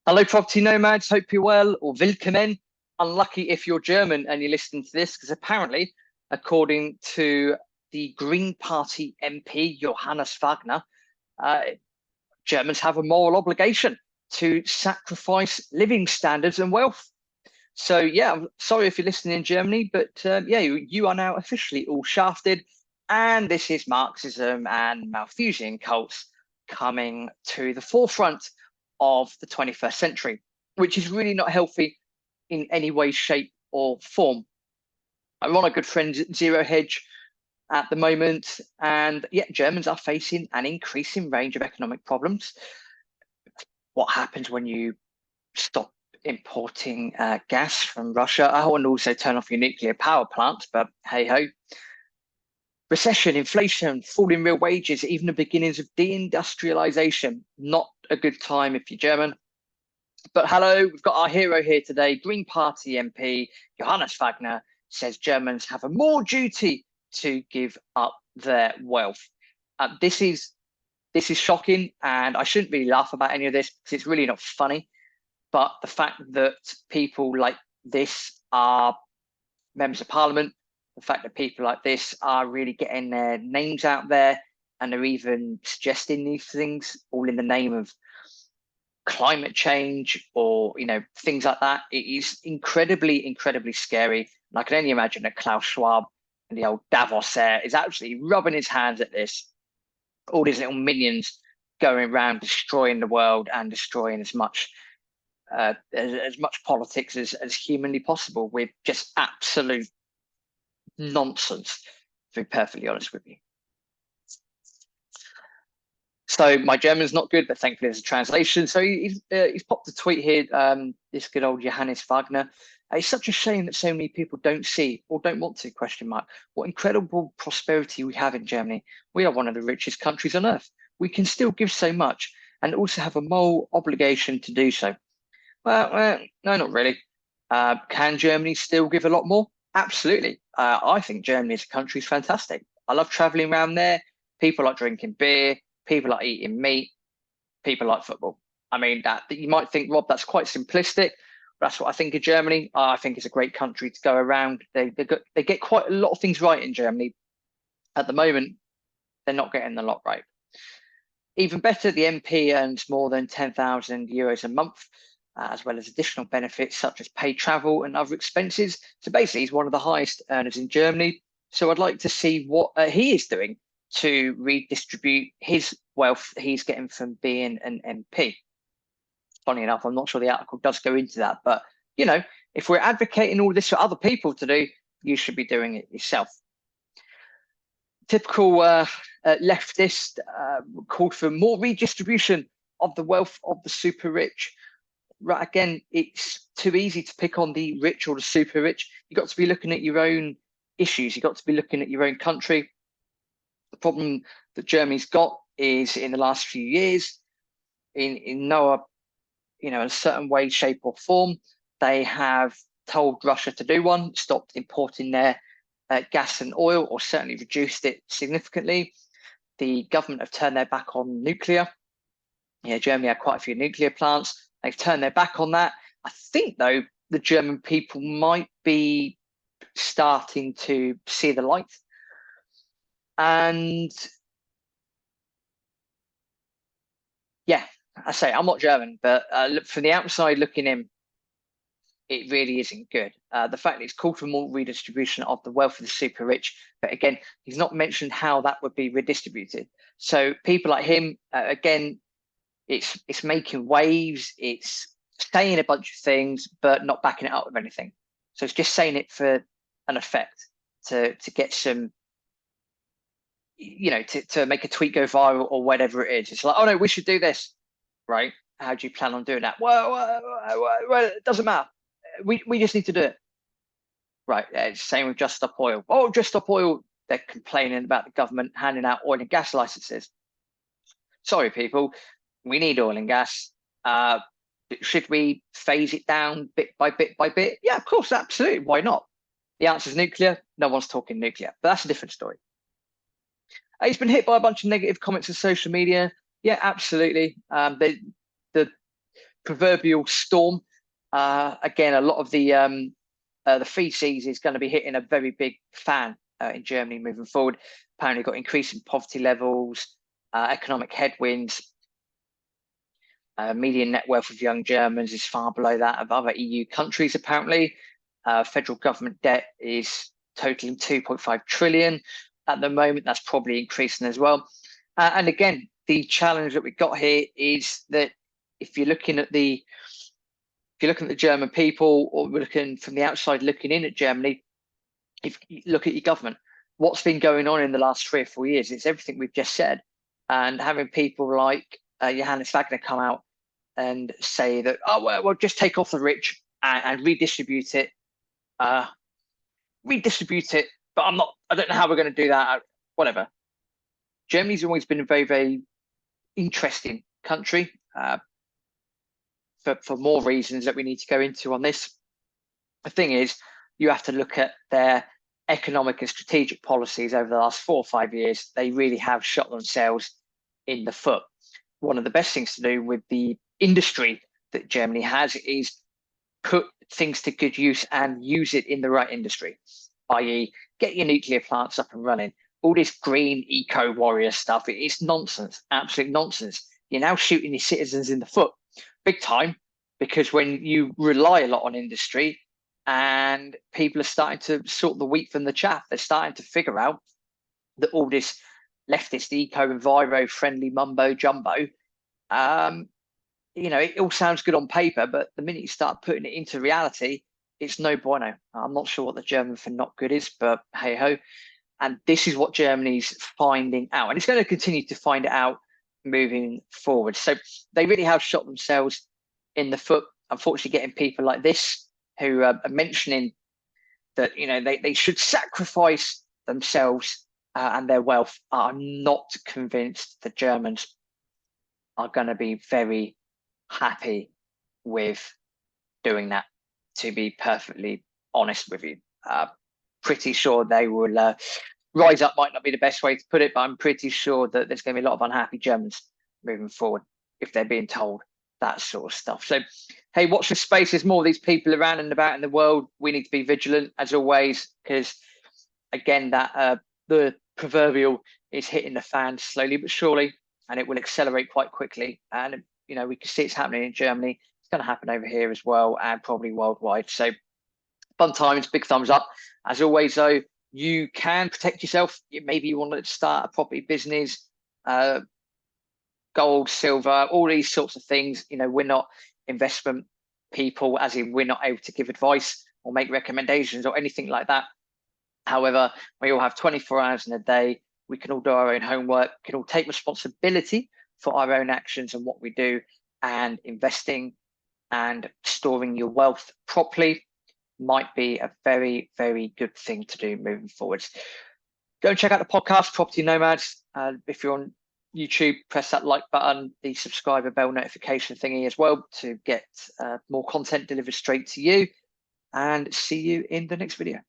Hello, property nomads. Hope you're well, or willkommen. Unlucky if you're German and you're listening to this, because apparently, according to the Green Party MP Johannes Wagner, uh, Germans have a moral obligation to sacrifice living standards and wealth. So, yeah, I'm sorry if you're listening in Germany, but yeah, you are now officially all shafted. And this is Marxism and Malthusian cults coming to the forefront of the 21st century, which is really not healthy in any way, shape, or form. I'm on a good friend Zero Hedge at the moment, and yet Germans are facing an increasing range of economic problems. What happens when you stop importing gas from Russia? I want to also turn off your nuclear power plants, but hey ho. Recession, inflation, falling real wages, even the beginnings of deindustrialization. Not a good time if you're German. But hello, we've got our hero here today. Green Party MP Johannes Wagner says Germans have a moral duty to give up their wealth. This is shocking, and I shouldn't really laugh about any of this because it's really not funny. But the fact that people like this are members of parliament, the fact that people like this are really getting their names out there and they're even suggesting these things all in the name of climate change or things like that, it is incredibly scary. And I can only imagine that Klaus Schwab and the old Davos there is actually rubbing his hands at this, all these little minions going around destroying the world and destroying as much politics as humanly possible with just absolute nonsense, to be perfectly honest with you. So my German's not good, but thankfully there's a translation. So he's popped a tweet here, this good old Johannes Wagner. It's such a shame that so many people don't see or don't want to, what incredible prosperity we have in Germany. We are one of the richest countries on earth. We can still give so much and also have a moral obligation to do so. Well, no, not really. Can Germany still give a lot more? Absolutely. I think Germany as a country is fantastic. I love traveling around there. People like drinking beer. People like eating meat. People like football. I mean, that you might think, Rob, that's quite simplistic. But that's what I think of Germany. I think it's a great country to go around. They get quite a lot of things right in Germany. At the moment, they're not getting a lot right. Even better, the MP earns more than 10,000 euros a month, as well as additional benefits such as paid travel and other expenses. So basically, he's one of the highest earners in Germany. So I'd like to see what he is doing to redistribute his wealth he's getting from being an MP. Funny enough, I'm not sure the article does go into that, but if we're advocating all this for other people to do, you should be doing it yourself. Typical leftist called for more redistribution of the wealth of the super rich. Right, again, it's too easy to pick on the rich or the super rich. You've got to be looking at your own issues. You've got to be looking at your own country. The problem that Germany's got is in the last few years, in a certain way, shape, or form, they have told Russia to do one, stopped importing their gas and oil, or certainly reduced it significantly. The government have turned their back on nuclear. Germany had quite a few nuclear plants. They've turned their back on that. I think, though, the German people might be starting to see the light. And yeah, I say I'm not German, but from the outside looking in, it really isn't good. The fact that it's called for more redistribution of the wealth of the super rich, but again, he's not mentioned how that would be redistributed. So people like him, again, it's making waves, it's saying a bunch of things, but not backing it up with anything. So it's just saying it for an effect to get some, to make a tweet go viral or whatever it is. It's like, oh no, we should do this, right? How do you plan on doing that? Well, it doesn't matter. We just need to do it. Right, it's the same with Just Stop Oil. Oh, Just Stop Oil, they're complaining about the government handing out oil and gas licenses. Sorry, people, we need oil and gas. Should we phase it down bit by bit by bit? Yeah, of course, absolutely. Why not? The answer is nuclear. No one's talking nuclear, but that's a different story. He's been hit by a bunch of negative comments on social media. Yeah, absolutely. proverbial storm. Again, a lot of the feces is going to be hitting a very big fan in Germany moving forward. Apparently, got increasing poverty levels, economic headwinds. Median net worth of young Germans is far below that of other EU countries, apparently. Federal government debt is totaling 2.5 trillion at the moment. That's probably increasing as well. And again, the challenge that we've got here is that if you're looking at the German people, or we're looking from the outside looking in at Germany, if you look at your government, what's been going on in the last 3 or 4 years, it's everything we've just said. And having people like Johannes Wagner come out and say that, oh, well, just take off the rich and redistribute it. But I don't know how we're going to do that. Whatever. Germany's always been a very, very interesting country for more reasons that we need to go into on this. The thing is, you have to look at their economic and strategic policies over the last 4 or 5 years. They really have shot themselves in the foot. One of the best things to do with the industry that Germany has is put things to good use and use it in the right industry, i.e. get your nuclear plants up and running. All this green eco warrior stuff, it's nonsense, absolute nonsense. You're now shooting your citizens in the foot big time, because when you rely a lot on industry and people are starting to sort the wheat from the chaff, they're starting to figure out that all this leftist eco-enviro friendly mumbo jumbo, it all sounds good on paper, but the minute you start putting it into reality, it's no bueno. I'm not sure what the German for not good is, but hey ho. And this is what Germany's finding out, and it's going to continue to find it out moving forward. So they really have shot themselves in the foot. Unfortunately, getting people like this who are mentioning that they should sacrifice themselves and their wealth. I'm not convinced the Germans are going to be very happy with doing that, to be perfectly honest with you. Pretty sure they will rise up, might not be the best way to put it, but I'm pretty sure that there's going to be a lot of unhappy Germans moving forward if they're being told that sort of stuff. So, hey, watch this space. There's more of these people around and about in the world. We need to be vigilant as always, because again, that the proverbial is hitting the fan slowly but surely, and it will accelerate quite quickly. And we can see it's happening in Germany. It's going to happen over here as well, and probably worldwide. So, fun times, big thumbs up. As always, though, you can protect yourself. Maybe you want to start a property business, gold, silver, all these sorts of things. We're not investment people, as in we're not able to give advice or make recommendations or anything like that. However, we all have 24 hours in a day. We can all do our own homework, can all take responsibility for our own actions and what we do, and investing and storing your wealth properly might be a very, very good thing to do moving forwards. Go and check out the podcast, Property Nomads. If you're on YouTube, press that like button, the subscriber bell notification thingy as well, to get more content delivered straight to you. And see you in the next video.